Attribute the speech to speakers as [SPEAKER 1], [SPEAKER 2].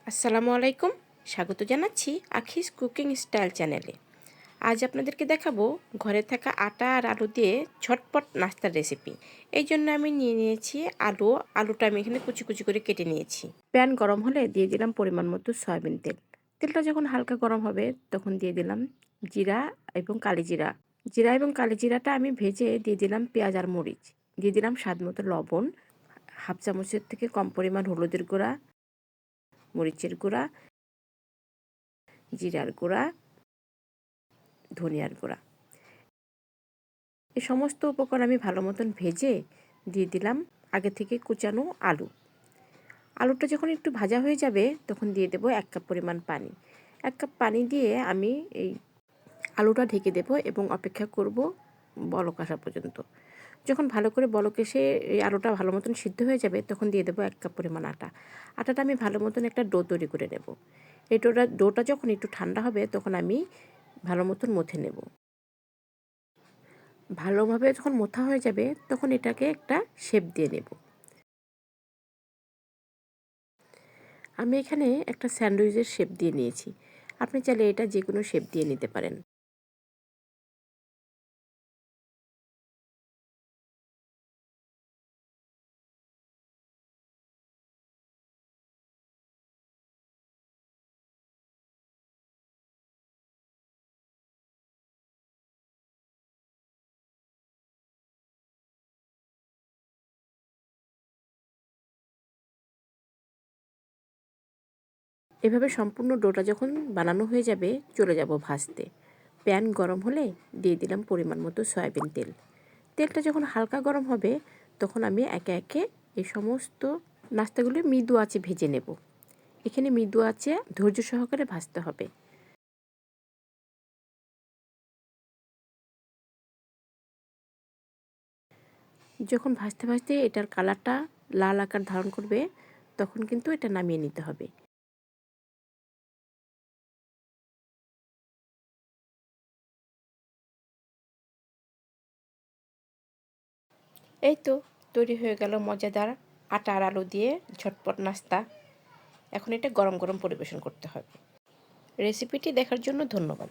[SPEAKER 1] আসসালামু আলাইকুম, স্বাগত জানাচ্ছি আখিস কুকিং স্টাইল চ্যানেলে। আজ আপনাদেরকে দেখাবো ঘরে থাকা আটা আর আলু দিয়ে ঝটপট নাস্তার রেসিপি। এই জন্য আমি নিয়ে নিয়েছি আলুটা আমি এখানে কুচি কুচি করে কেটে নিয়েছি। প্যান গরম হলে দিয়ে দিলাম পরিমাণ মতো সয়াবিন তেল। তেলটা যখন হালকা গরম হবে তখন দিয়ে দিলাম জিরা এবং কালিজিরা। জিরা এবং কালিজিরাটা আমি ভেজে দিয়ে দিলাম পেঁয়াজ আর মরিচ। দিয়ে দিলাম স্বাদ মতো লবণ, হাফ চামচের থেকে কম পরিমাণ হলুদের গুঁড়া, মরিচের গুঁড়া, জিরার গুঁড়া, ধনিয়ার গুঁড়া। এই সমস্ত উপকরণ আমি ভালো মতন ভেজে দিয়ে দিলাম আগে থেকে কুচানো আলু। আলুটা যখন একটু ভাজা হয়ে যাবে তখন দিয়ে দেব 1 কাপ পরিমাণ পানি। 1 কাপ পানি দিয়ে আমি এই আলুটা ঢেকে দেব এবং অপেক্ষা করব বলক আসা পর্যন্ত। যখন ভালো করে বলক এসে এই আলুটা ভালো মতন সিদ্ধ হয়ে যাবে তখন দিয়ে দেবো 1 কাপ পরিমাণ আটা। আটাটা আমি ভালো মতন একটা ডো তৈরি করে নেব। এই ডোটা যখন একটু ঠান্ডা হবে তখন আমি ভালো মতন মথে নেব। ভালোভাবে যখন মোথা হয়ে যাবে তখন এটাকে একটা শেপ দিয়ে নেব। আমি এখানে একটা স্যান্ডউইচের শেপ দিয়ে নিয়েছি। আপনি চাইলে এটা যে কোনো শেপ দিয়ে নিতে পারেন। এভাবে সম্পূর্ণ ডোটা যখন বানানো হয়ে যাবে চলে যাব ভাজতে। প্যান গরম হলে দিয়ে দিলাম পরিমাণ মতো সয়াবিন তেল। তেলটা যখন হালকা গরম হবে তখন আমি একে একে এই সমস্ত নাস্তাগুলো মৃদু আঁচে ভেজে নেব। এখানে মৃদু আঁচে ধৈর্য সহকারে ভাজতে হবে। যখন ভাজতে ভাজতে এটার কালারটা লাল আকার ধারণ করবে তখন কিন্তু এটা নামিয়ে নিতে হবে। এই তো তৈরি হয়ে গেল মজাদার আটা আর আলু দিয়ে ঝটপট নাস্তা। এখন এটা গরম গরম পরিবেশন করতে হবে। রেসিপিটি দেখার জন্য ধন্যবাদ।